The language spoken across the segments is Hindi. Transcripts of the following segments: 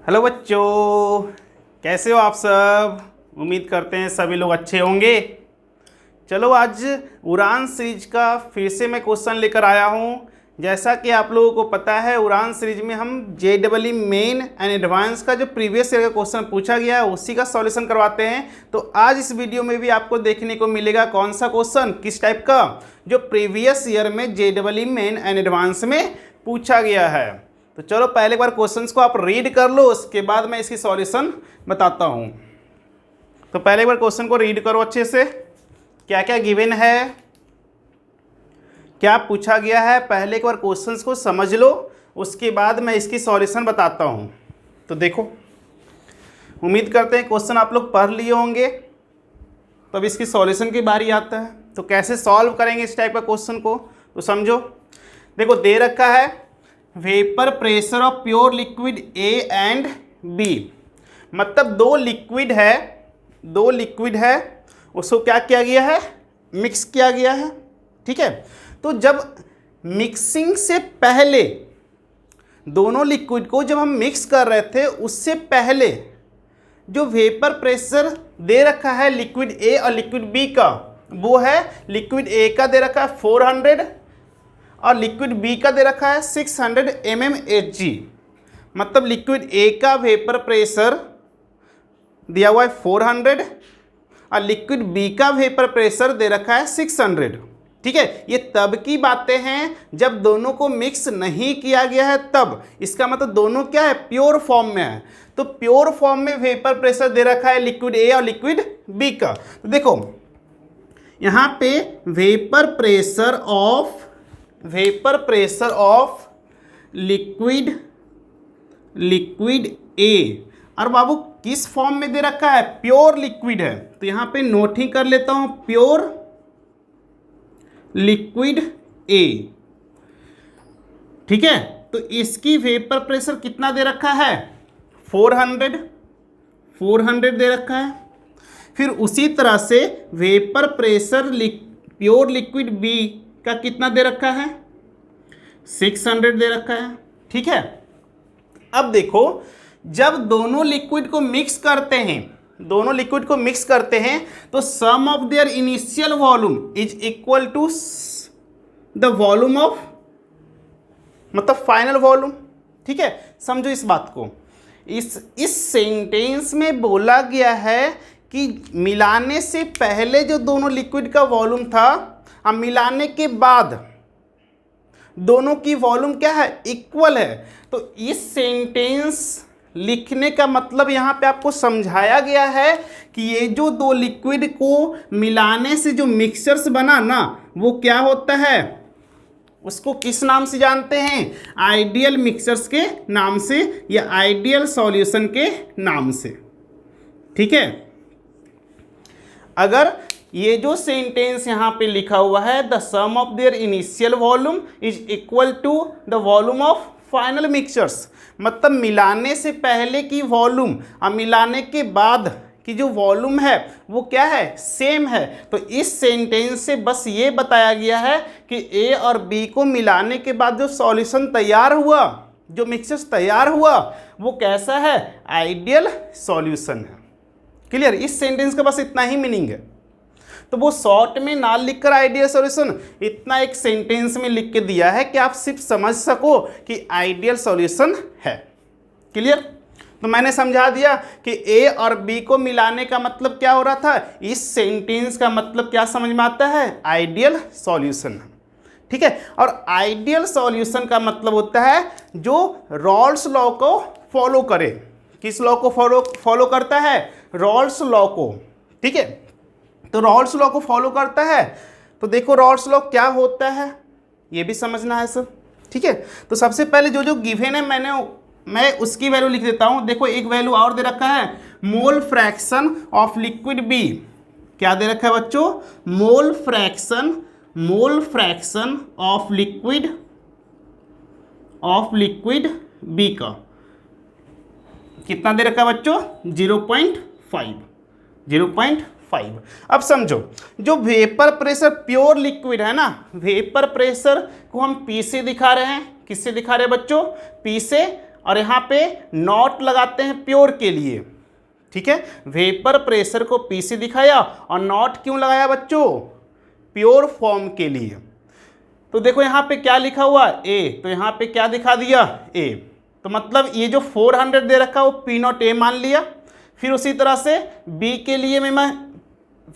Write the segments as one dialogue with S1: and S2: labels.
S1: हेलो बच्चों, कैसे हो आप सब। उम्मीद करते हैं सभी लोग अच्छे होंगे। चलो आज उड़ान सीरीज का फिर से मैं क्वेश्चन लेकर आया हूँ। जैसा कि आप लोगों को पता है, उड़ान सीरीज में हम JEE मेन एंड एडवांस का जो प्रीवियस ईयर का क्वेश्चन पूछा गया है उसी का सॉल्यूशन करवाते हैं। तो आज इस वीडियो में भी आपको देखने को मिलेगा कौन सा क्वेश्चन किस टाइप का, जो प्रीवियस ईयर में JEE मेन एंड एडवांस में पूछा गया है। तो चलो पहले एक बार क्वेश्चंस को आप रीड कर लो, उसके बाद मैं इसकी सॉल्यूशन बताता हूँ। तो पहले एक बार क्वेश्चन को रीड करो अच्छे से, क्या क्या गिवन है, क्या पूछा गया है। पहले एक बार क्वेश्चंस को समझ लो, उसके बाद मैं इसकी सॉल्यूशन बताता हूँ। तो देखो, उम्मीद करते हैं क्वेश्चन आप लोग पढ़ लिए होंगे। तो अब इसकी सॉल्यूशन की बारी आता है। तो कैसे सॉल्व करेंगे इस टाइप का क्वेश्चन को, तो समझो। देखो, दे रखा है vapour pressure of pure liquid A and B, मतलब दो लिक्विड है, उसको क्या किया गया है, मिक्स किया गया है। ठीक है, तो जब मिक्सिंग से पहले दोनों लिक्विड को जब हम मिक्स कर रहे थे, उससे पहले जो वेपर प्रेशर दे रखा है लिक्विड A और लिक्विड B का, वो है लिक्विड A का दे रखा है 400 और लिक्विड B का दे रखा है 600 mmHg। मतलब लिक्विड A का वेपर प्रेशर दिया हुआ है 400 और लिक्विड B का वेपर प्रेशर दे रखा है 600। ठीक है, ये तब की बातें हैं जब दोनों को मिक्स नहीं किया गया है तब। इसका मतलब दोनों क्या है, प्योर फॉर्म में है। तो प्योर फॉर्म में वेपर प्रेशर दे रखा है लिक्विड A और लिक्विड B का। तो देखो यहाँ पे vapour pressure of liquid A, और बाबू किस फॉर्म में दे रखा है, प्योर लिक्विड है। तो यहाँ पे नोट ही कर लेता हूं, प्योर लिक्विड A। ठीक है, तो इसकी वेपर प्रेशर कितना दे रखा है, 400 दे रखा है। फिर उसी तरह से vapour pressure pure liquid B का कितना दे रखा है, 600 दे रखा है। ठीक है, अब देखो, जब दोनों लिक्विड को मिक्स करते हैं तो sum of their initial volume is equal to the volume of, मतलब फाइनल वॉल्यूम। ठीक है, समझो इस बात को। इस सेंटेंस में बोला गया है कि मिलाने से पहले जो दोनों लिक्विड का वॉल्यूम था, अब मिलाने के बाद दोनों की वॉल्यूम क्या है, इक्वल है। तो इस सेंटेंस लिखने का मतलब यहाँ पे आपको समझाया गया है कि ये जो दो लिक्विड को मिलाने से जो मिक्सचर्स बना ना, वो क्या होता है, उसको किस नाम से जानते हैं, आइडियल मिक्सचर्स के नाम से या आइडियल सॉल्यूशन के नाम से। ठीक है, अगर ये जो सेंटेंस यहाँ पे लिखा हुआ है, the sum of their initial volume is equal to the volume of final mixtures, मतलब मिलाने से पहले की वॉल्यूम और मिलाने के बाद की जो वॉल्यूम है वो क्या है, सेम है। तो इस सेंटेंस से बस ये बताया गया है कि A और B को मिलाने के बाद जो सॉल्यूशन तैयार हुआ, जो मिक्सचर्स तैयार हुआ, वो कैसा है, आइडियल सॉल्यूशन है। क्लियर, इस सेंटेंस का बस इतना ही मीनिंग है। तो वो शॉर्ट में ना लिखकर आइडियल सॉल्यूशन, इतना एक सेंटेंस में लिख के दिया है कि आप सिर्फ समझ सको कि आइडियल सॉल्यूशन है। क्लियर, तो मैंने समझा दिया कि A और B को मिलाने का मतलब क्या हो रहा था, इस सेंटेंस का मतलब क्या समझ में आता है, आइडियल सॉल्यूशन। ठीक है, और आइडियल सॉल्यूशन का मतलब होता है जो रॉल्स लॉ को फॉलो करे। किस लॉ को फॉलो करता है, रॉल्स लॉ को। ठीक है, तो रॉल्स लॉ को फॉलो करता है। तो देखो रॉल्स लॉ क्या होता है, ये भी समझना है सब। ठीक है, तो सबसे पहले जो गिवन है मैं उसकी वैल्यू लिख देता हूं। देखो एक वैल्यू और दे रखा है, mole fraction of liquid B। क्या दे रखा है बच्चों, mole fraction of liquid B का कितना दे रखा है बच्चों, 0.5। अब समझो, जो वेपर प्रेशर प्योर लिक्विड है ना, वेपर प्रेशर को हम P से दिखा रहे हैं। किससे दिखा रहे हैं बच्चों, P से, और यहाँ पे नॉट लगाते हैं प्योर के लिए, ठीक है। वेपर प्रेशर को पी से दिखाया और नॉट क्यों लगाया बच्चों, प्योर फॉर्म के लिए। तो देखो यहाँ पे क्या लिखा हुआ ए, तो यहाँ पे क्या दिखा दिया ए, तो मतलब ये जो 400 दे रखा है वो पी नॉट ए मान लिया। फिर उसी तरह से बी के लिए मैं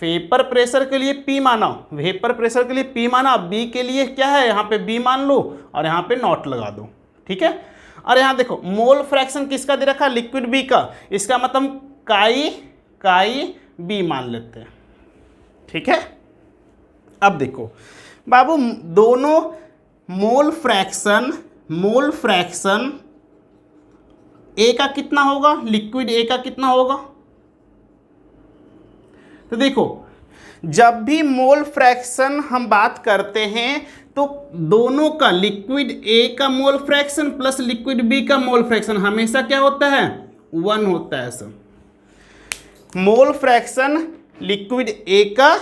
S1: वेपर प्रेशर के लिए पी माना, वेपर प्रेशर के लिए पी माना, बी के लिए क्या है यहाँ पे बी मान लो और यहाँ पे नॉट लगा दो, ठीक है। और यहाँ देखो मोल फ्रैक्शन किसका दे रखा है, लिक्विड बी का, इसका मतलब काई बी मान लेते हैं, ठीक है। अब देखो बाबू दोनों मोल फ्रैक्शन ए का कितना होगा, लिक्विड ए का कितना होगा। तो देखो जब भी मोल फ्रैक्शन हम बात करते हैं तो दोनों का, लिक्विड ए का mole fraction plus liquid B का मोल फ्रैक्शन हमेशा क्या होता है, 1 होता है sir. Mole fraction liquid A का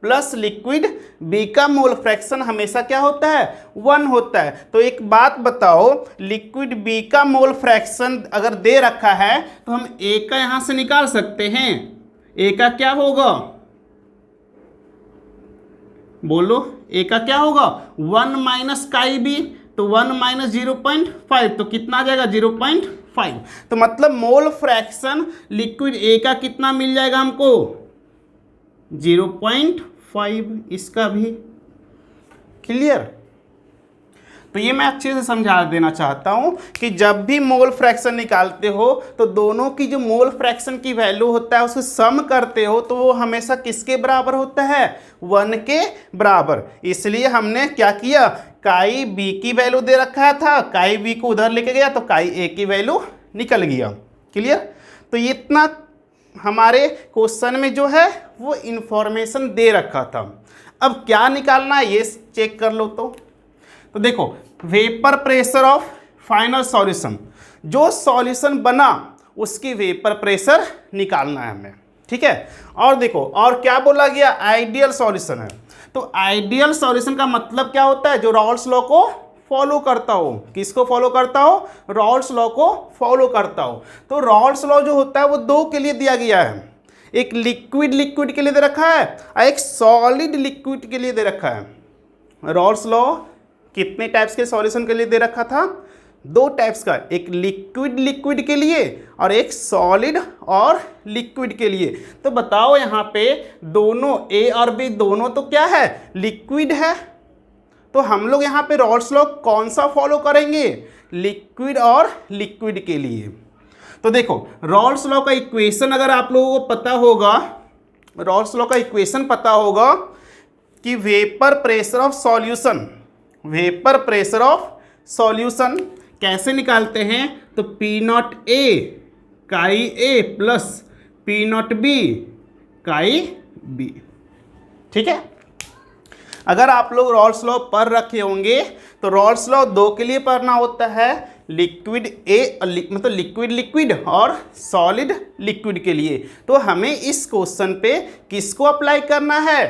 S1: प्लस लिक्विड बी का मोल फ्रैक्शन हमेशा क्या होता है, 1 होता है। तो एक बात बताओ, लिक्विड बी का मोल फ्रैक्शन अगर दे रखा है तो हम ए का यहां से निकाल सकते हैं। ए का क्या होगा, बोलो ए का क्या होगा, 1 माइनस काई बी, तो 1 माइनस 0.5, तो कितना आ जाएगा 0.5। तो मतलब मोल फ्रैक्शन लिक्विड ए का कितना मिल जाएगा हमको, 0.5। इसका भी क्लियर। तो ये मैं अच्छे से समझा देना चाहता हूं कि जब भी मोल फ्रैक्शन निकालते हो तो दोनों की जो मोल फ्रैक्शन की वैल्यू होता है उसको सम करते हो तो वो हमेशा किसके बराबर होता है, 1 के बराबर। इसलिए हमने क्या किया, काई बी की वैल्यू दे रखा था, काई बी को उधर लेके गया तो काई ए की वैल्यू निकल गया। क्लियर। तो ये इतना हमारे क्वेश्चन में जो है वो इंफॉर्मेशन दे रखा था। अब क्या निकालना है ये चेक कर लो। तो देखो vapour pressure of final solution, जो सॉल्यूशन बना उसकी वेपर प्रेशर निकालना है हमें, ठीक है। और देखो और क्या बोला गया, आइडियल सॉल्यूशन है। तो आइडियल सॉल्यूशन का मतलब क्या होता है, जो रॉल्स लॉ को फॉलो करता हो। किसको फॉलो करता हो, रॉल्स लॉ को फॉलो करता हो। तो रॉल्स लॉ जो होता है वो 2 के लिए दिया गया है, एक लिक्विड के लिए दे रखा है और एक सॉलिड लिक्विड के लिए दे रखा है। रॉल्स लॉ कितने टाइप्स के सॉल्यूशन के लिए दे रखा था, 2 टाइप्स का, एक लिक्विड के लिए और एक सॉलिड और लिक्विड के लिए। तो बताओ यहाँ पे दोनों ए और बी दोनों तो क्या है, लिक्विड है। तो हम लोग यहाँ पे रॉल्स लॉ कौन सा फॉलो करेंगे, लिक्विड और लिक्विड के लिए। तो देखो रॉल्स लॉ का इक्वेशन अगर आप लोगों को पता होगा, रॉल्स लॉ का इक्वेशन पता होगा कि vapour pressure of solution, vapour pressure of solution कैसे निकालते हैं, तो पी नॉट ए काई ए प्लस पी नॉट बी काई बी, ठीक है। अगर आप लोग रॉल्स लॉ पढ़ रखे होंगे तो रॉल्स लॉ 2 के लिए पढ़ना होता है, लिक्विड ए मतलब लिक्विड और सॉलिड लिक्विड के लिए। तो हमें इस क्वेश्चन पे किसको अप्लाई करना है,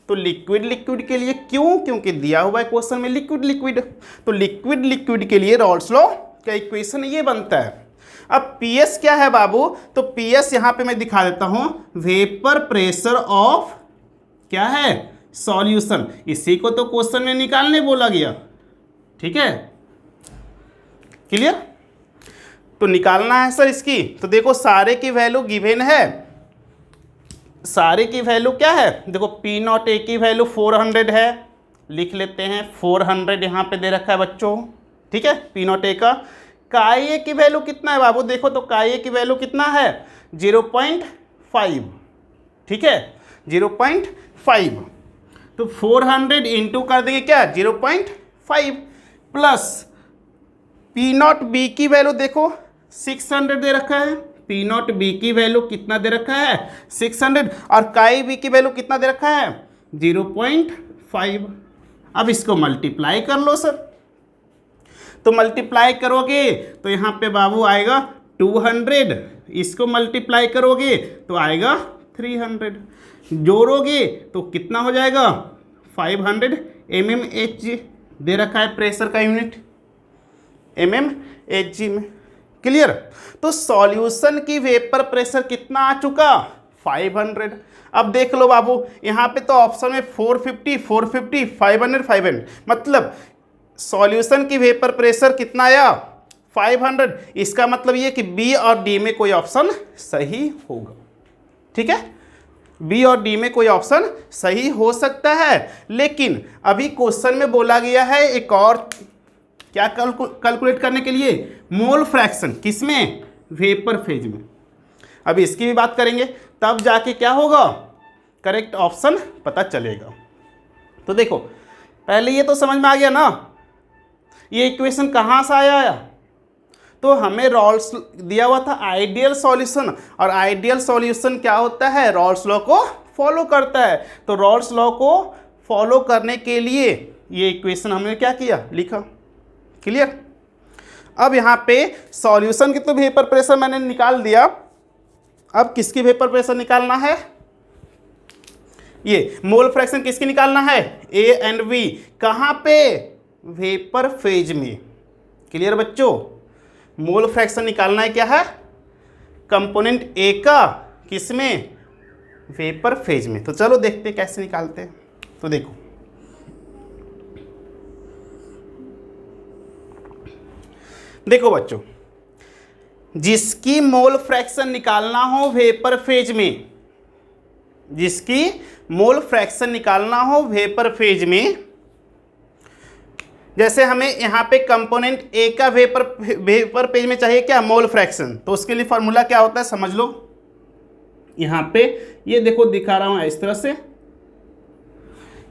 S1: तो लिक्विड के लिए। क्यों, क्योंकि दिया हुआ है क्वेश्चन में लिक्विड। तो लिक्विड के लिए रॉल्स लॉ का इक्वेशन ये बनता है। अब पीएस क्या है बाबू, तो पीएस यहाँ पे मैं दिखा देता हूँ, वेपर प्रेशर ऑफ क्या है, सॉल्यूशन। इसी को तो क्वेश्चन में निकालने बोला गया, ठीक है। क्लियर। तो निकालना है सर इसकी। तो देखो सारे की वैल्यू गिवन है, सारे की वैल्यू क्या है, देखो पी नॉट ए की वैल्यू 400 है, लिख लेते हैं 400 यहाँ पे दे रखा है बच्चों, ठीक है। पी नॉट ए का काई ए की वैल्यू कितना है बाबू, देखो तो काई ए की वैल्यू कितना है 0.5, ठीक है 0.5। तो 400 इंटू कर देंगे क्या 0.5 प्लस पी नॉट बी की वैल्यू देखो 600 दे रखा है, पी नॉट बी की वैल्यू कितना दे रखा है 600 और काई बी की वैल्यू कितना दे रखा है 0.5। अब इसको मल्टीप्लाई कर लो सर। तो मल्टीप्लाई करोगे तो यहाँ पे बाबू आएगा 200, इसको मल्टीप्लाई करोगे तो आएगा 300, जोड़ोगे तो कितना हो जाएगा 500 mmHg दे रखा है प्रेशर का यूनिट, mmHg में। क्लियर। तो सॉल्यूशन की वेपर प्रेशर कितना आ चुका 500। अब देख लो बाबू, यहाँ पे तो ऑप्शन में 450 450 500 500, मतलब सॉल्यूशन की वेपर प्रेशर कितना आया 500। इसका मतलब ये कि बी और डी में कोई ऑप्शन सही होगा। ठीक है, बी और डी में कोई ऑप्शन सही हो सकता है। लेकिन अभी क्वेश्चन में बोला गया है एक और क्या कैलकुलेट करने के लिए, मोल फ्रैक्शन, किसमें, वेपर फेज में। अभी इसकी भी बात करेंगे, तब जाके क्या होगा, करेक्ट ऑप्शन पता चलेगा। तो देखो पहले ये तो समझ में आ गया ना, ये इक्वेशन कहाँ से आया। तो हमें रॉल्स दिया हुआ था आइडियल सॉल्यूशन, और आइडियल सॉल्यूशन क्या होता है, रॉल्स लॉ को फॉलो करता है। तो रॉल्स लॉ को फॉलो करने के लिए ये इक्वेशन हमने क्या किया, लिखा। क्लियर। अब यहाँ पे सॉल्यूशन की तो वेपर प्रेशर मैंने निकाल दिया, अब किसकी वेपर प्रेशर निकालना है, ये मोल फ्रैक्शन किसकी निकालना है, ए एंड बी। कहाँ पे, वेपर फेज में। क्लियर बच्चों, मोल फ्रैक्शन निकालना है क्या है, कंपोनेंट ए का, किसमें, वेपर फेज में। तो चलो देखते हैं कैसे निकालते हैं। तो देखो बच्चों, जिसकी मोल फ्रैक्शन निकालना हो वेपर फेज में, जिसकी मोल फ्रैक्शन निकालना हो वेपर फेज में, जैसे हमें यहाँ पे कंपोनेंट ए का वेपर फेज में चाहिए क्या, मोल फ्रैक्शन। तो उसके लिए फॉर्मूला क्या होता है समझ लो। यहाँ पे ये देखो दिखा रहा हूँ इस तरह से,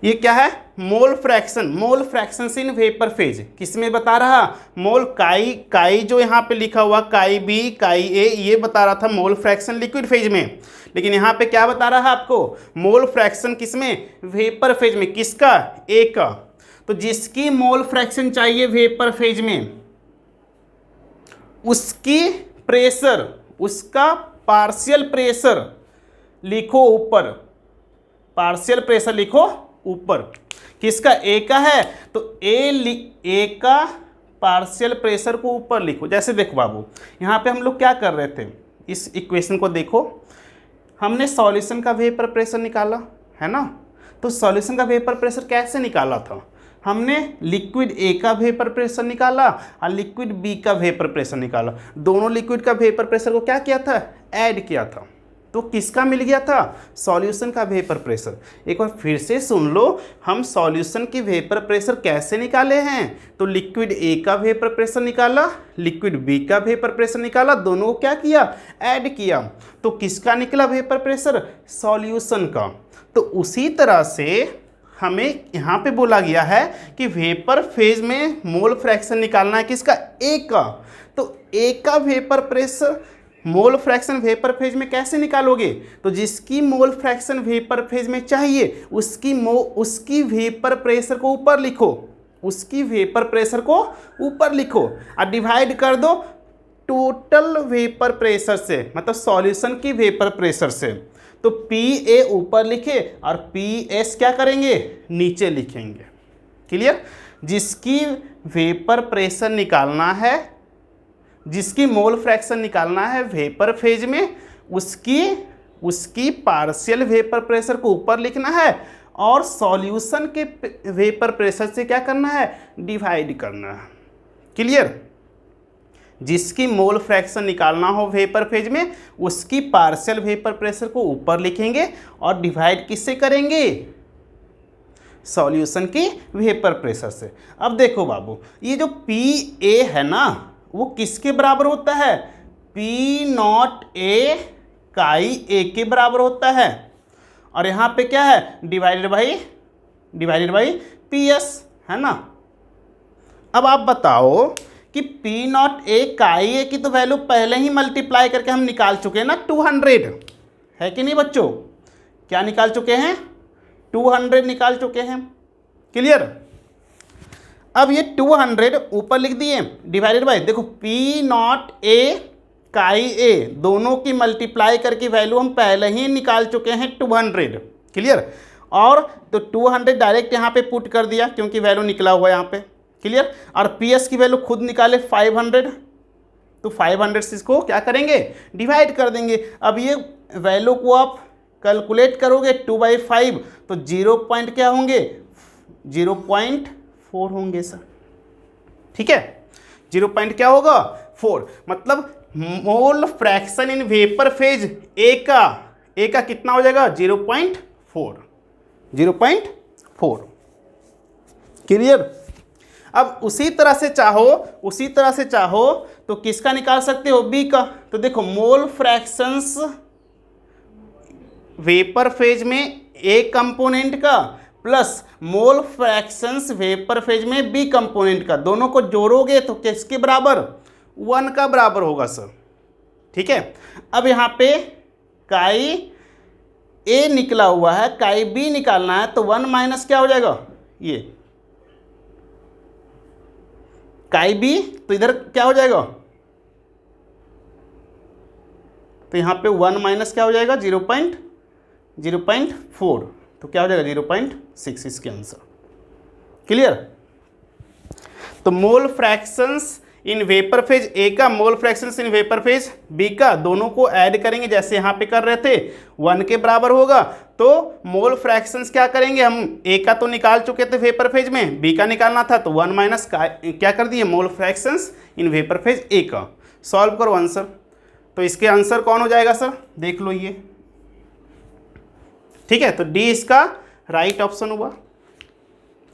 S1: ये क्या है, mole fraction, mole fraction in vapour phase. किसमें बता रहा, मोल काई जो यहाँ पे लिखा हुआ काई बी काई ए, ये बता रहा था मोल फ्रैक्शन लिक्विड फेज में। लेकिन यहाँ पे क्या बता रहा है आपको, मोल फ्रैक्शन किसमें, वेपर फेज में। किसका, ए का। तो जिसकी मोल फ्रैक्शन चाहिए वेपर फेज में, उसकी प्रेशर, उसका पार्शियल प्रेशर लिखो ऊपर, पार्शियल प्रेशर लिखो ऊपर। किसका, ए का है, तो ए का पार्शियल प्रेशर को ऊपर लिखो। जैसे देखो बाबू, यहाँ पे हम लोग क्या कर रहे थे, इस इक्वेशन को देखो, हमने सॉल्यूशन का वेपर प्रेशर निकाला है ना। तो सॉल्यूशन का वेपर प्रेशर कैसे निकाला था, हमने लिक्विड ए का वेपर प्रेशर निकाला और लिक्विड बी का वेपर प्रेशर निकाला। दोनों लिक्विड का वेपर प्रेशर को क्या किया था, ऐड किया था। तो किसका मिल गया था, सॉल्यूशन का वेपर प्रेशर। एक बार फिर से सुन लो, हम सॉल्यूशन की वेपर प्रेशर कैसे निकाले हैं। तो लिक्विड ए का वेपर प्रेशर निकाला, लिक्विड बी का वेपर प्रेशर निकाला, दोनों को क्या किया, ऐड किया। तो किसका निकला वेपर प्रेशर, सॉल्यूशन का। तो उसी तरह से हमें यहाँ पे बोला गया है कि वेपर फेज में मोल फ्रैक्शन निकालना है किसका, ए का। तो ए का vapour pressure, mole fraction vapour phase में कैसे निकालोगे, तो जिसकी मोल फ्रैक्शन वेपर फेज में चाहिए उसकी वेपर प्रेशर को ऊपर लिखो, उसकी वेपर प्रेशर को ऊपर लिखो और डिवाइड कर दो टोटल वेपर प्रेशर से, मतलब सॉल्यूशन की वेपर प्रेशर से। तो पी ए ऊपर लिखे और पी एस क्या करेंगे, नीचे लिखेंगे। क्लियर। जिसकी वेपर प्रेशर निकालना है, जिसकी मोल फ्रैक्शन निकालना है वेपर फेज में, उसकी पार्शियल वेपर प्रेशर को ऊपर लिखना है और सॉल्यूशन के वेपर प्रेशर से क्या करना है, डिवाइड करना है। क्लियर। जिसकी मोल फ्रैक्शन निकालना हो वेपर फेज में, उसकी पार्शियल वेपर प्रेशर को ऊपर लिखेंगे और डिवाइड किससे करेंगे, सॉल्यूशन की वेपर प्रेशर से। अब देखो बाबू, ये जो पी ए है ना, वो किसके बराबर होता है, पी नॉट ए काई ए के बराबर होता है। और यहाँ पे क्या है, डिवाइडेड बाई पी एस है ना। अब आप बताओ कि पी नॉट ए काई ए की तो वैल्यू पहले ही मल्टीप्लाई करके हम निकाल चुके हैं ना, 200 है कि नहीं बच्चों, क्या निकाल चुके हैं, 200 निकाल चुके हैं। क्लियर। अब ये 200 ऊपर लिख दिए, डिवाइडेड बाय, देखो पी नॉट ए काई ए दोनों की मल्टीप्लाई करके वैल्यू हम पहले ही निकाल चुके हैं 200। क्लियर। और तो 200 डायरेक्ट यहाँ पे पुट कर दिया क्योंकि वैल्यू निकला हुआ है यहाँ पे। क्लियर। और पी एस की वैल्यू खुद निकाले 500, तो 500 से इसको क्या करेंगे, डिवाइड कर देंगे। अब ये वैल्यू को आप कैलकुलेट करोगे 2/5, तो 0 पॉइंट क्या होंगे, 0.4 होंगे सर। ठीक है, 0 पॉइंट क्या होगा, 4। मतलब mole fraction in vapour phase A का कितना हो जाएगा, 0.4, 0.4। क्लियर। अब उसी तरह से चाहो तो किसका निकाल सकते हो, बी का। तो देखो मोल फ्रैक्शंस वेपर फेज में ए कंपोनेंट का प्लस मोल फ्रैक्शंस वेपर फेज में बी कंपोनेंट का, दोनों को जोड़ोगे तो किसके बराबर, 1 का बराबर होगा सर। ठीक है। अब यहाँ पे काई ए निकला हुआ है, काई बी निकालना है, तो 1 माइनस क्या हो जाएगा, ये काई बी, तो इधर क्या हो जाएगा, तो यहाँ पे 1 माइनस क्या हो जाएगा, 0.4, तो क्या हो जाएगा 0.6 इसके आंसर। क्लियर। तो mole fractions in vapour phase A का, mole fractions in vapour phase B का, दोनों को ऐड करेंगे जैसे यहाँ पे कर रहे थे, 1 के बराबर होगा। तो मोल फ्रैक्शंस क्या करेंगे, हम ए का तो निकाल चुके थे वेपर फेज में, बी का निकालना था, तो 1 माइनस क्या कर दिए, mole fractions in vapour phase A का। सॉल्व करो आंसर, तो इसके आंसर कौन हो जाएगा सर, देख लो ये। ठीक है, तो डी इसका राइट ऑप्शन हुआ।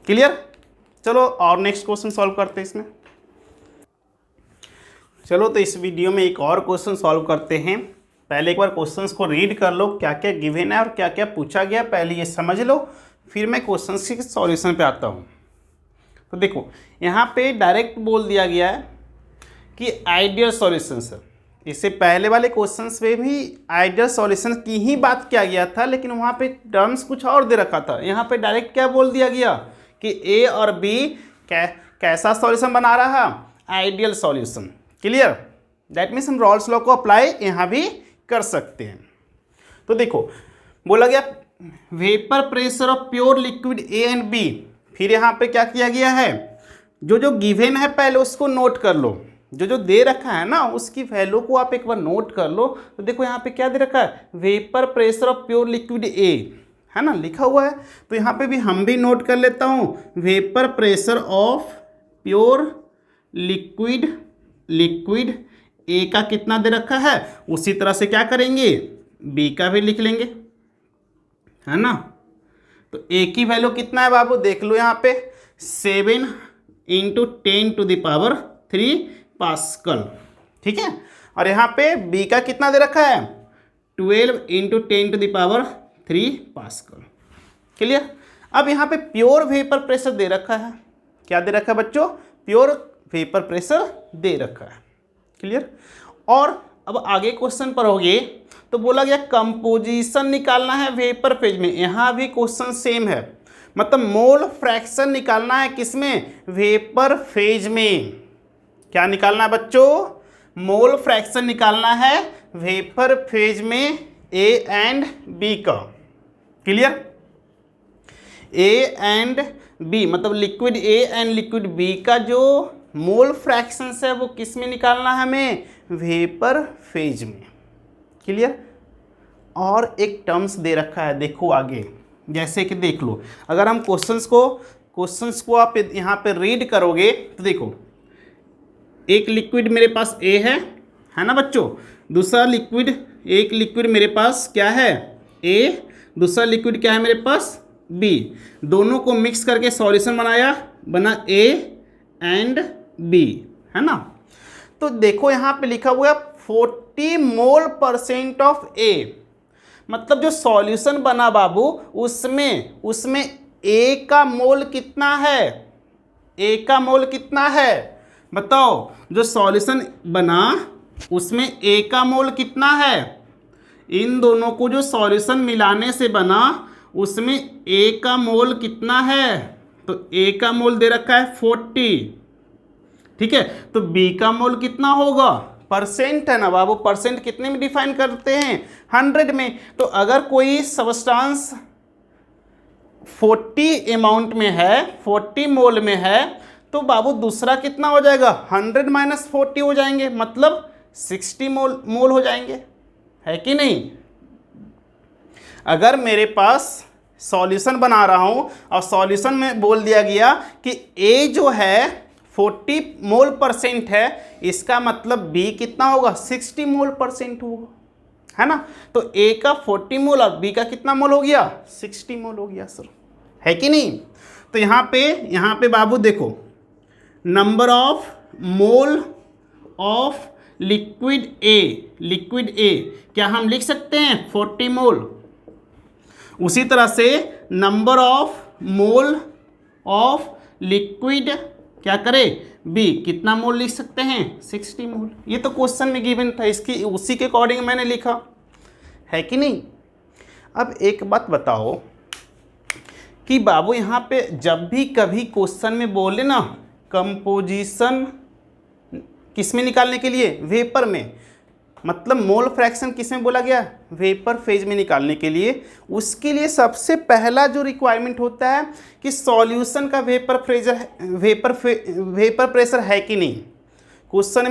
S1: क्लियर। चलो और नेक्स्ट क्वेश्चन सॉल्व करते हैं इसमें। चलो तो इस वीडियो में एक और क्वेश्चन सॉल्व करते हैं। पहले एक बार क्वेश्चंस को रीड कर लो, क्या क्या गिवन है और क्या क्या पूछा गया, पहले ये समझ लो, फिर मैं क्वेश्चंस के सॉल्यूशन पे आता हूँ। तो देखो यहाँ पे डायरेक्ट बोल दिया गया है कि आइडियल सॉल्यूशन सर। इससे पहले वाले क्वेश्चंस पे भी आइडियल सॉल्यूशन की ही बात किया गया था, लेकिन वहाँ पे टर्म्स कुछ और दे रखा था। यहाँ पे डायरेक्ट क्या बोल दिया गया कि ए और बी कैसा सॉल्यूशन बना रहा, ideal solution. Clear. That means हम रॉल्स लॉ को अप्लाई यहाँ भी कर सकते हैं। तो देखो बोला गया vapour pressure of pure liquid A and B. फिर यहाँ पे क्या किया गया है, जो गिवन है पहले उसको नोट कर लो, जो दे रखा है ना उसकी वैल्यू को आप एक बार नोट कर लो। तो देखो यहाँ पे क्या दे रखा है, vapour pressure of pure liquid ए, है ना, लिखा हुआ है। तो यहाँ पे भी हम भी नोट कर लेता हूँ, vapour pressure of pure liquid A का कितना दे रखा है, उसी तरह से क्या करेंगे, बी का भी लिख लेंगे, है ना। तो ए की वैल्यू कितना है बाबू, देख लो यहाँ पे 7 × 10⁻³ पास्कल। ठीक है। और यहाँ पे बी का कितना दे रखा है, 12 × 10⁻³ पास्कल। क्लियर। अब यहाँ पे प्योर वेपर प्रेशर दे रखा है, क्या दे रखा है बच्चों, प्योर वेपर प्रेशर दे रखा है। क्लियर। और अब आगे क्वेश्चन पर होगे तो बोला गया कंपोजिशन निकालना है वेपर फेज में। यहाँ भी क्वेश्चन सेम है, मतलब मोल फ्रैक्शन निकालना है किसमें, वेपर फेज में। क्या निकालना है बच्चों, मोल फ्रैक्शन निकालना है वेपर फेज में ए एंड बी का। क्लियर। ए एंड बी मतलब liquid A and liquid B का जो मोल फ्रैक्शन है वो किस में निकालना है हमें, वेपर फेज में। क्लियर। और एक टर्म्स दे रखा है, देखो आगे, जैसे कि देख लो, अगर हम क्वेश्चंस को आप यहाँ पे रीड करोगे तो देखो एक लिक्विड मेरे पास ए है ना बच्चों, दूसरा लिक्विड, एक लिक्विड मेरे पास क्या है ए, दूसरा लिक्विड क्या है मेरे पास बी, दोनों को मिक्स करके सॉल्यूशन बना ए एंड बी, है ना। तो देखो यहाँ पे लिखा हुआ है 40 मोल % ऑफ ए, मतलब जो सॉल्यूशन बना बाबू उसमें ए का मोल कितना है, ए का मोल कितना है बताओ, जो सॉल्यूशन बना उसमें ए का मोल कितना है, इन दोनों को जो सॉल्यूशन मिलाने से बना उसमें ए का मोल कितना है, तो ए का मोल दे रखा है 40। ठीक है। तो बी का मोल कितना होगा, परसेंट है ना बाबू, परसेंट कितने में डिफाइन करते हैं, 100 में। तो अगर कोई सब्सटेंस 40 अमाउंट में है, 40 मोल में है, तो बाबू दूसरा कितना हो जाएगा, 100 माइनस 40 हो जाएंगे, मतलब 60 मोल हो जाएंगे, है कि नहीं। अगर मेरे पास सॉल्यूशन बना रहा हूं और सॉल्यूशन में बोल दिया गया कि ए जो है 40 मोल परसेंट है, इसका मतलब बी कितना होगा, 60 मोल परसेंट होगा, है ना। तो ए का 40 मोल और बी का कितना मोल हो गया, 60 मोल हो गया सर, है कि नहीं। तो यहाँ पे बाबू देखो, number of mole of liquid A क्या हम लिख सकते हैं 40 मोल। उसी तरह से number of mole of liquid क्या करें बी, कितना मोल लिख सकते हैं 60 मोल। ये तो क्वेश्चन में गिवन था, इसकी उसी के अकॉर्डिंग मैंने लिखा, है कि नहीं। अब एक बात बताओ कि बाबू यहाँ पे जब भी कभी क्वेश्चन में बोले ना कंपोजिशन किस में निकालने के लिए, वेपर में, मतलब मोल फ्रैक्शन किस में बोला गया, वेपर फेज में निकालने के लिए, उसके लिए सबसे पहला जो रिक्वायरमेंट होता है कि सॉल्यूशन का वेपर प्रेशर है कि नहीं। क्वेश्चन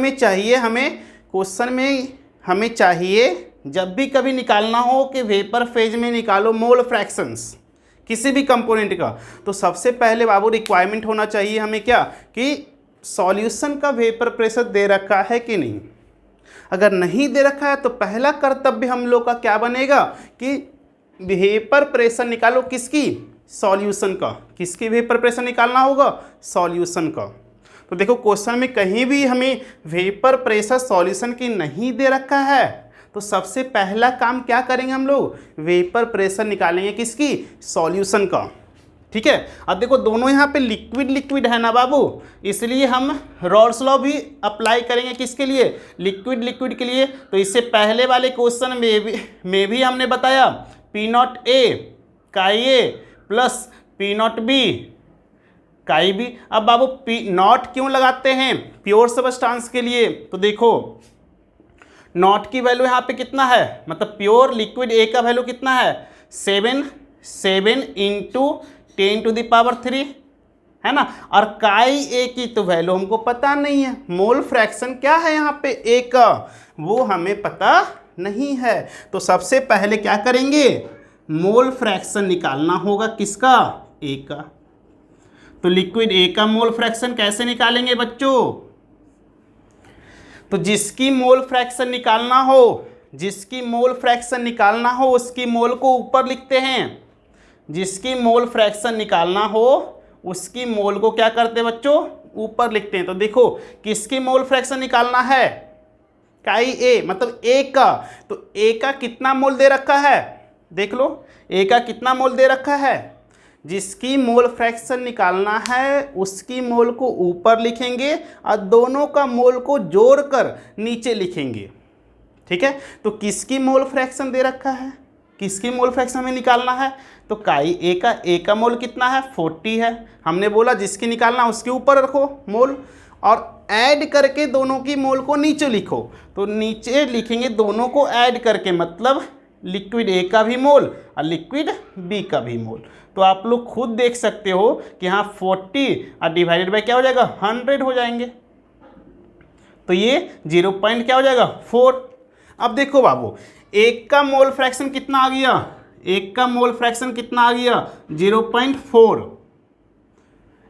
S1: में हमें चाहिए जब भी कभी निकालना हो कि वेपर फेज में निकालो मोल फ्रैक्शंस किसी भी कंपोनेंट का, तो सबसे पहले बाबू रिक्वायरमेंट होना चाहिए हमें क्या, कि सॉल्यूशन का वेपर प्रेशर दे रखा है कि नहीं। अगर नहीं दे रखा है तो पहला कर्तव्य हम लोग का क्या बनेगा कि वेपर प्रेशर निकालो, किसकी, सॉल्यूशन का। किसकी वेपर प्रेशर निकालना होगा, सॉल्यूशन का। तो देखो क्वेश्चन में कहीं भी हमें वेपर प्रेशर सॉल्यूशन की नहीं दे रखा है, तो सबसे पहला काम क्या करेंगे हम लोग, वेपर प्रेशर निकालेंगे, किसकी, सॉल्यूशन का। ठीक है। अब देखो दोनों यहाँ पे लिक्विड है ना बाबू, इसलिए हम रॉल्स लॉ भी अप्लाई करेंगे, किसके लिए, लिक्विड के लिए। तो इससे पहले वाले क्वेश्चन में भी हमने बताया पी नॉट ए काई ए प्लस पी नॉट बी काई बी। अब बाबू पी नॉट क्यों लगाते हैं, प्योर सबस्टांस के लिए। तो देखो नॉट की वैल्यू यहाँ पे कितना है, मतलब प्योर लिक्विड ए का वैल्यू कितना है, 7 इंटू 10⁻³ है ना। और काई ए की तो वैल्यू हमको पता नहीं है, मोल फ्रैक्शन क्या है यहाँ पे ए का, वो हमें पता नहीं है। तो सबसे पहले क्या करेंगे, मोल फ्रैक्शन निकालना होगा, किसका, ए का। तो लिक्विड ए का मोल फ्रैक्शन कैसे निकालेंगे बच्चों, तो जिसकी मोल फ्रैक्शन निकालना हो उसकी मोल को ऊपर लिखते हैं, जिसकी मोल फ्रैक्शन निकालना हो उसकी मोल को क्या करते हैं बच्चों, ऊपर लिखते हैं। तो देखो किसकी मोल फ्रैक्शन निकालना है, काई ए, मतलब ए का। तो ए का कितना मोल दे रखा है, देख लो ए का कितना मोल दे रखा है, जिसकी मोल फ्रैक्शन निकालना है उसकी मोल को ऊपर लिखेंगे और दोनों का मोल को जोड़कर नीचे लिखेंगे। ठीक है। तो किसकी मोल फ्रैक्शन दे रखा है, किसकी मोल फ्रैक्शन हमें निकालना है, तो काई ए का मोल कितना है, 40 है। हमने बोला जिसकी निकालना उसके ऊपर रखो मोल और ऐड करके दोनों की मोल को नीचे लिखो। तो नीचे लिखेंगे दोनों को ऐड करके, मतलब लिक्विड ए का भी मोल और लिक्विड बी का भी मोल। तो आप लोग खुद देख सकते हो कि यहाँ 40 और डिवाइडेड बाय क्या हो जाएगा, 100 हो जाएंगे। तो ये 0 पॉइंट क्या हो जाएगा, 4। अब देखो बाबू एक का मोल फ्रैक्शन कितना आ गया, 0.4।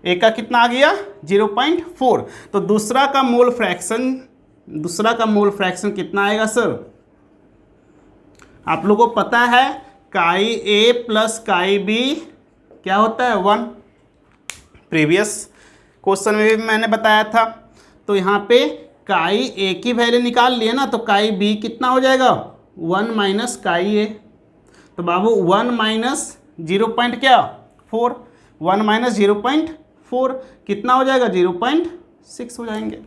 S1: एक का कितना आ गया, 0.4। तो दूसरा का मोल फ्रैक्शन कितना आएगा सर, आप लोगों को पता है काई ए प्लस काई बी क्या होता है, 1। प्रीवियस क्वेश्चन में भी मैंने बताया था। तो यहाँ पे काई ए की वैल्यू निकाल लिए ना, तो काई बी कितना हो जाएगा, 1 माइनस काई ए। तो बाबू 1 माइनस 0.4, 1 माइनस 0.4 कितना हो जाएगा, 0.6 हो जाएंगे।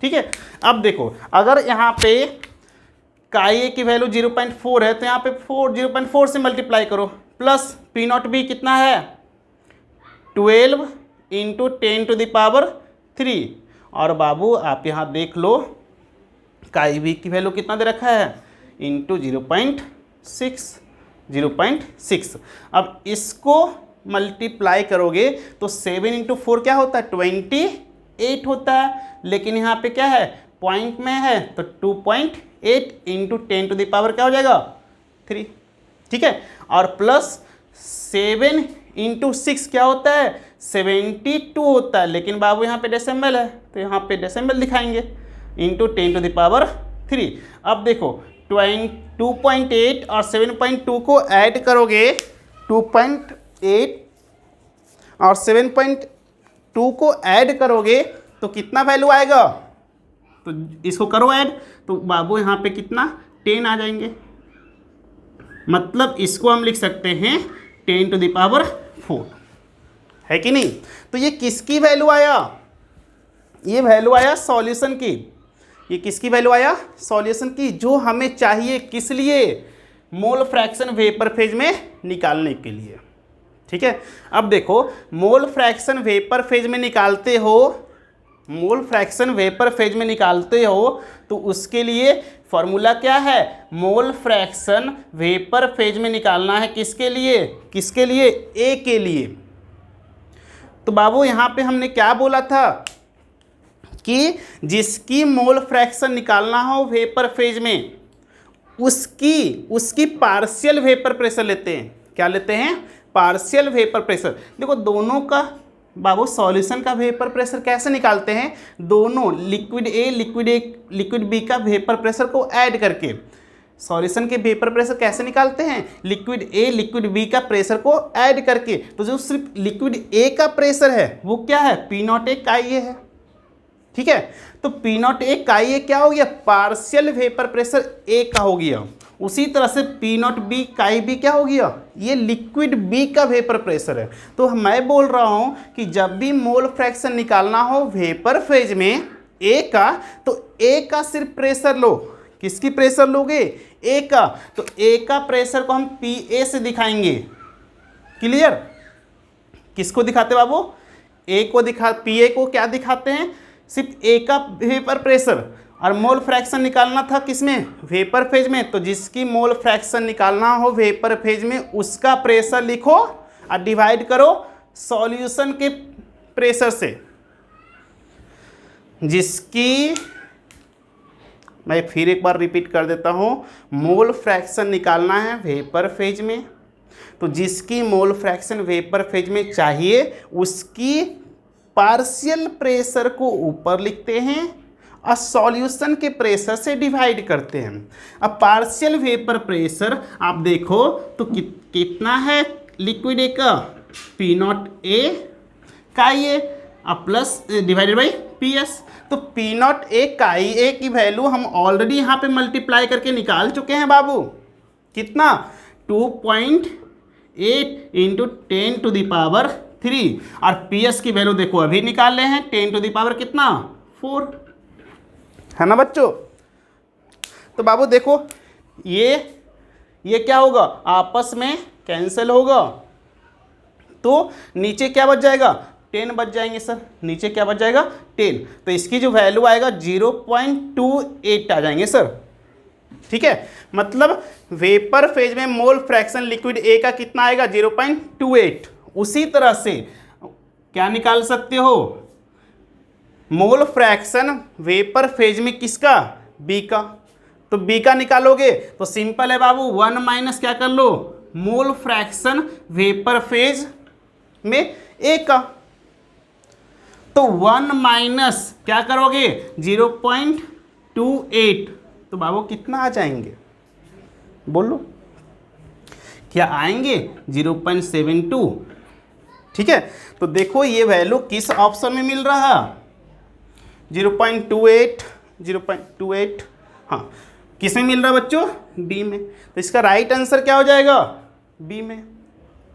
S1: ठीक है। अब देखो अगर यहाँ पे काई ए की वैल्यू 0.4 है तो यहाँ पे 0.4 से मल्टीप्लाई करो, प्लस पी नॉट बी कितना है, 12 इंटू 10⁻³ और बाबू आप यहाँ देख लो काई बी की वैल्यू कितना दे रखा है, इंटू 0.6। अब इसको मल्टीप्लाई करोगे तो 7 इंटू 4 क्या होता है, 20 2.8 होता है, लेकिन यहाँ पे क्या है, पॉइंट में है, तो 2.8 इंटू 10 टू द पावर क्या हो जाएगा 3, ठीक है। और प्लस 7 इंटू 6 क्या होता है 72 होता है, लेकिन बाबू यहाँ पे डेसिमल है तो यहाँ पे डेसिमल दिखाएंगे, इंटू 10 टू द पावर 3। अब देखो 2.8 और 7.2 को ऐड करोगे, 2.8 और 7.2 को ऐड करोगे तो कितना वैल्यू आएगा, तो इसको करो ऐड, तो बाबू यहाँ पे कितना 10 आ जाएंगे, मतलब इसको हम लिख सकते हैं 10 टू द पावर 4, है कि नहीं। तो ये किसकी वैल्यू आया, ये वैल्यू आया सॉल्यूशन की, ये किसकी वैल्यू आया सॉल्यूशन की, जो हमें चाहिए किस लिए, मोल फ्रैक्शन वेपर फेज में निकालने के लिए, ठीक है। अब देखो मोल फ्रैक्शन वेपर फेज में निकालते हो, मोल फ्रैक्शन वेपर फेज में निकालते हो तो उसके लिए फॉर्मूला क्या है, मोल फ्रैक्शन वेपर फेज में निकालना है किसके लिए, किसके लिए, ए के लिए। तो बाबू यहाँ पे हमने क्या बोला था कि जिसकी मोल फ्रैक्शन निकालना हो वेपर फेज में उसकी पार्शियल वेपर प्रेशर लेते हैं, क्या लेते हैं, पार्शियल वेपर प्रेशर। देखो दोनों का बाबू सॉल्यूशन का वेपर प्रेशर कैसे निकालते हैं, दोनों लिक्विड ए लिक्विड बी का वेपर प्रेशर को ऐड करके। सॉल्यूशन के वेपर प्रेशर कैसे निकालते हैं, लिक्विड ए लिक्विड बी का प्रेशर को ऐड करके। तो जो सिर्फ लिक्विड ए का प्रेशर है वो क्या है, पी नॉट ए काई ए है, ठीक है। तो पी नॉट ए काई ए क्या हो गया, पार्शियल वेपर प्रेशर ए का हो गया। उसी तरह से पी नॉट बी काई बी क्या हो गया, ये लिक्विड बी का वेपर प्रेशर है। तो मैं बोल रहा हूं कि जब भी मोल फ्रैक्शन निकालना हो वेपर फेज में ए का, तो ए का सिर्फ प्रेशर लो, किसकी प्रेशर लोगे, ए का। तो ए का प्रेशर को हम पी ए से दिखाएंगे, क्लियर। किसको दिखाते बाबू, ए को दिखा, पी ए को क्या दिखाते हैं, सिर्फ ए का वेपर प्रेशर। और मोल फ्रैक्शन निकालना था किसमें, वेपर फेज में, तो जिसकी मोल फ्रैक्शन निकालना हो वेपर फेज में उसका प्रेशर लिखो और डिवाइड करो सॉल्यूशन के प्रेशर से। जिसकी, मैं फिर एक बार रिपीट कर देता हूं, मोल फ्रैक्शन निकालना है वेपर फेज में, तो जिसकी मोल फ्रैक्शन वेपर फेज में चाहिए उसकी पार्शियल प्रेशर को ऊपर लिखते हैं और सॉल्यूशन के प्रेशर से डिवाइड करते हैं। अब पार्शियल वेपर प्रेशर आप देखो तो कितना है, लिक्विड ए का पी नॉट ए काई ए अब plus divided by P S. तो पी नॉट ए काई ए की वैल्यू हम ऑलरेडी यहाँ पे मल्टीप्लाई करके निकाल चुके हैं बाबू, कितना 2.8 इंटू 10 टू द पावर 3, और पी एस की वैल्यू देखो अभी निकाल रहे हैं 10 टू द पावर कितना 4, है ना बच्चों। तो बाबू देखो ये क्या होगा, आपस में कैंसिल होगा, तो नीचे क्या बच जाएगा 10 बच जाएंगे सर, नीचे क्या बच जाएगा 10। तो इसकी जो वैल्यू आएगा 0.28 आ जाएंगे सर, ठीक है। मतलब वेपर फेज में मोल फ्रैक्शन लिक्विड ए का कितना आएगा 0.28। उसी तरह से क्या निकाल सकते हो, मोल फ्रैक्शन वेपर फेज में किसका, बी का। तो बी का निकालोगे तो सिंपल है बाबू, 1 माइनस क्या कर लो, मोल फ्रैक्शन वेपर फेज में ए का। तो 1 माइनस क्या करोगे 0.28, तो बाबू कितना आ जाएंगे, बोलो क्या आएंगे 0.72, ठीक है। तो देखो ये वैल्यू किस ऑप्शन में मिल रहा, 0.28, हाँ किस में मिल रहा बच्चों, बी में। तो इसका राइट आंसर क्या हो जाएगा, बी में,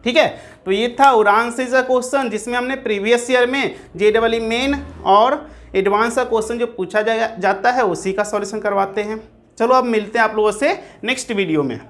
S1: ठीक है। तो ये था उड़ान सीरीज का क्वेश्चन जिसमें हमने प्रीवियस ईयर में JEE मेन और एडवांस का क्वेश्चन जो पूछा जाता है उसी का सॉल्यूशन करवाते हैं। चलो अब मिलते हैं आप लोगों से नेक्स्ट वीडियो में।